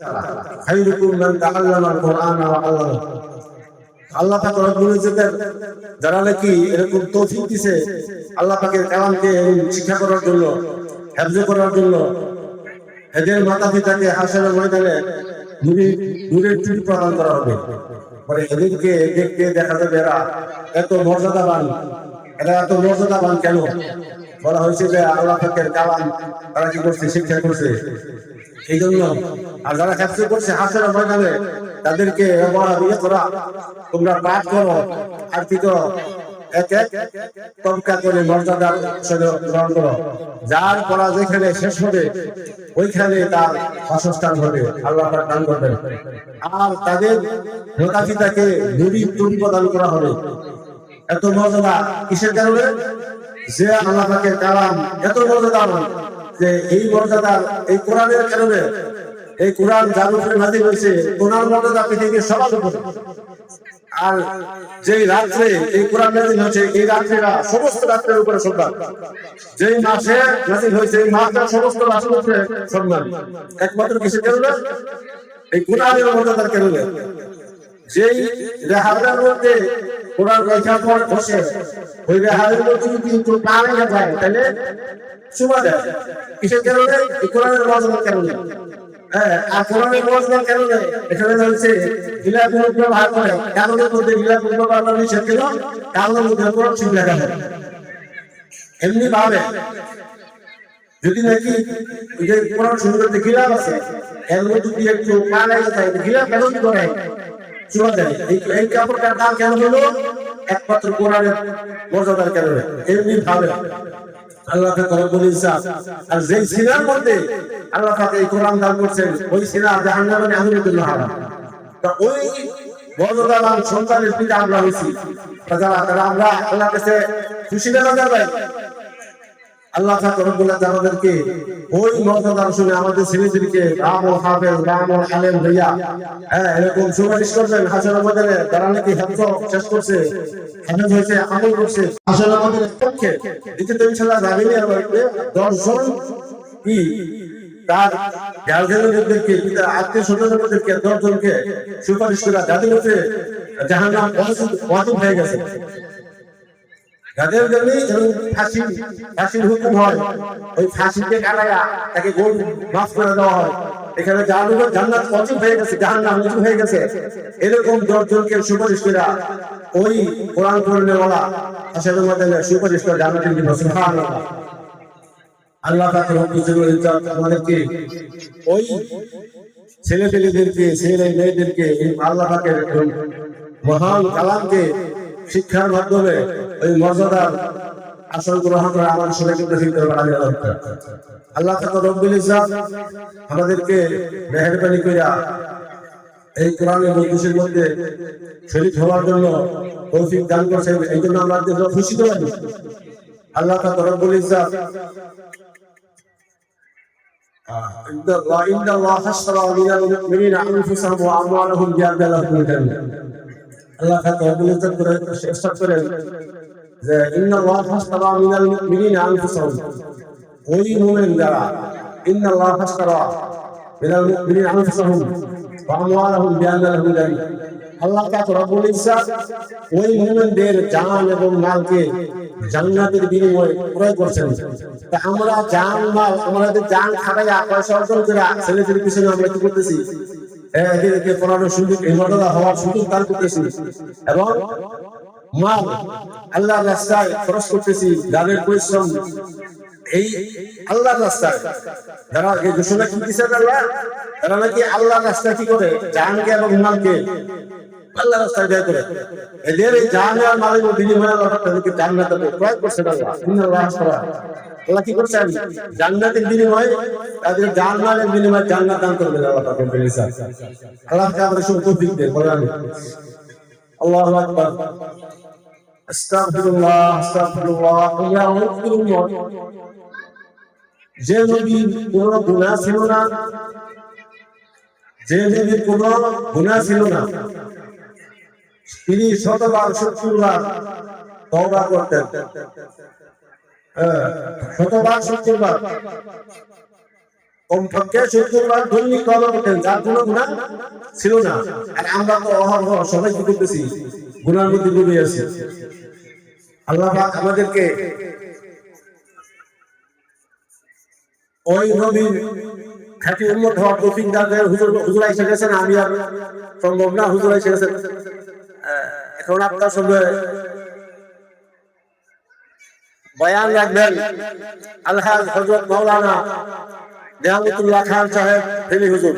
খায়রুকুম মান তাআল্লামাল কুরআনা ওয়া আল্লামাহু। আল্লাহ পাক রব্বুল ইজ্জতের যারা নাকি এরকম তৌফিক দিয়েছে আল্লাহ পাকের কালামকে শিক্ষা করার জন্য, হিফজ করার জন্য, এদের মাতা পিতাকে হাসরের ময়দানে নূরের টুপি প্রদান করা হবে। মানে এদেরকে দেখতে দেখা যাবে এরা এত মর্যাদাবান। এরা এত মর্যাদাবান কেন? বলা হয়েছে যে আল্লাহ পাকের কালাম তারা কি করছে? শিক্ষা করছে। এই জন্য আর যারা হিফজ করছে হাসরের ময়দানে তাদেরকে তোমরা পাঠ করো আর কি করো, এক এক তবকা করে মর্যাদা গ্রহণ করো। যার পড়া যেখানে শেষ হবে ওইখানে তার বাসস্থান হবে, আল্লাহ তাআলা দান করবেন। আর তাদের মাতা পিতাকে নূরের টুপি প্রদান করা হবে। এত মর্যাদা কিসের কারণে? যে আল্লাহ পাকের কালাম এত মর্যাদাবান যে এই মর্যাদার এই কোরআনের কারণে, এই কোরআন যার উপরে নাযিল হয়েছে ওনার মর্যাদা পৃথিবীর সবার উপরে। আর যেই রাত্রে এই কোরআন নাযিল হয়েছে এই রাত্রিটা সমস্ত রাত্রের উপরে সম্মান। যেই মাসে নাযিল হয়েছে এই মাসটা সমস্ত রাতের উপরে সম্মান। একমাত্র কিসের কারণে? এই কোরআনের মর্যাদার কারণে। যেই রেহাবের মধ্যে কোরআন রক্ষা করে বসে ওই রেহাবের মধ্যে যদি একটু পা লেগে যায় তাহলে চুমা দেয়। কিসের কারণে? এই কোরআনের মর্যাদার কারণে। আর কোরআনের মর্যাদার কারণে এখানে হচ্ছে গিলাফের ব্যবহার করে কাগজের মধ্যে গিলাফের ব্যবহার করা নিষেধ ছিল, কাগজের মধ্যে কোরআন শরীফ লেখা হয়। এমনি ভাবে যদি নাকি যে কোরআন শরীফে গিলাফ আছে এর মধ্যে দিয়ে একটু পা লেগে যায় গিলাফ কেন কি করে চুমা দেয়? এই কাপড়টার দাম কেন হলো? একমাত্র কোরআনের মর্যাদার কারণে। এমনি ভাবে আল্লাহ পাক রব্বুল ইজ্জত আর যেই সিনার মধ্যে আল্লাহ পাক এই কোরআন দান করছেন ওই সিনা জাহান্নামে আগুনের হারাম। তা ওই মর্যাদাবান সন্তানের পিতা আমরা হইছি, তারা আমরা আল্লাহর কাছে খুশি না যাবে। আল্লাহ পাক রব্বুল ইজ্জত আমাদেরকে ওই মর্যাদা শুনে আমাদের ছেলেদেরকে রামুল হাফেজ রামুল আলেম ভাইয়া এরকম সুপারিশ করবেন হাসরের ময়দানে। যারা নাকি হিফজ শেষ করছে, হাফেজ হয়েছে, আমল করছে হাসরের ময়দানে পক্ষে দিতে তো ইনশাআল্লাহ যাবেনই। আর 10 জন কি তার গার্জিয়ানদেরকে পিতা আত্মীয় স্বজনদেরকে 10 জনকে সুপারিশ করে যাদের হচ্ছে জাহান্নাম ওয়াজিব হয়ে গেছে। যাদের জন্য ফাঁসির হুকুম হয় ওই ফাঁসিকে কাটায়া তাকে গোল মাফ করে দেওয়া হয়। এখানে জান্নাত ওয়াজিব হয়ে গেছে, জাহান্নাম ওয়াজিব হয়ে গেছে। এরকম 10 জনকে সুপারিশ করে ওই কোরআন পড়নেওয়ালা হাসরের ময়দানে সুপারিশ করে জান্নাতের জন্য। সুবহানাল্লাহ। আল্লাহ পাক রব্বুল ইজ্জত আমাদেরকে ওই ছেলেপেলেদেরকে ছেলে মেয়েদেরকে আল্লাহ পাকের মহান কালামকে শিক্ষার মাধ্যমে ওই মর্যাদার আসন গ্রহণ করে আমার সবাইকে তৌফিক দান করুন। আল্লাহ পাক রব্বুল ইজ্জত আমাদেরকে মেহেরবানি কইরা এই কোরআনের মজলিসের মধ্যে শরীক হওয়ার জন্য তৌফিক দান করেছেন। এই জন্য আমরা খুশি হই। আল্লাহ পাক রব্বুল ইজ্জত إن الله اشترى من المؤمنين أنفسهم وأموالهم بأن لهم الجنة। আল্লাহ পাক রব্বুল ইজ্জত করে ইরশাদ করেন যে إن الله اشترى من المؤمنين أنفسهم, ওই মুমিন যারা إن الله اشترى من المؤمنين أنفسهم وأموالهم بأن لهم الجنة। আল্লাহ পাক রব্বুল ইজ্জত ওই মুমিনদের জান এবং মালকে জান্নাতের বিনিময়ে ক্রয় করছেন। তা আমরা জান মাল আমাদের জান খাটাইয়া পয়সা অর্জন করে ছেলেদের পিছনে আমরা কি করতেছি? এদেরকে পড়ানোর সুযোগ, মর্যাদা হওয়ার সুযোগ দান করতেছি এবং মাল আল্লাহর রাস্তায় খরচ করতেছি। যাদের পরিশ্রম এই আল্লাহর রাস্তায় যারা এই ঘোষণা কিনতেছে তারা নাকি আল্লাহর রাস্তায় কি করে? জানকে এবং মালকে আল্লাহর রাস্তায় ব্যয় করে। এদের এই জান আর মালের বিনিময়ে আল্লাহ তাদেরকে জান্নাতে ক্রয় করছেন। আল্লাহ কি করছেন? জান্নাতের বিনিময়ে তাদের জান মালের বিনিময়ে জান্নাত দান করবেন আল্লাহ পাক রব্বুল ইজ্জত। আল্লাহ তাআলা আমাদের সব তৌফিক দেন। বলেন আল্লাহু আকবার। আস্তাগফিরুল্লাহ আস্তাগফিরুল্লাহ আল্লাহুম্মা। যে নবীর কোনো গুনাহ ছিল না, যে নবীর কোনো গুনাহ ছিল না, তিনি 70 বার 70 বার তওবা করতেন। 70 বার 70 বার কমপক্ষে 70 বার দৈনিক তওবা করতেন, যার কোনো গুনাহ ছিল না। আর আমরা তো অহরহ সবাই কি করতেছি, গুনার মধ্যে ডুবে আছি। আল্লাহ পাক আমাদেরকে ওই নবীর খাঁটি উম্মত হওয়ার তৌফিক দান করেন। হুজুর এসে গেছেন, আমি আর সম্ভব না, হুজুর এসে গেছেন। এখন আপনার সঙ্গে বয়ান রাখবেন আলহাজ হযরত মাওলানা নেয়ামতুল্লাহ খান সাহেব ফেনী হুজুর।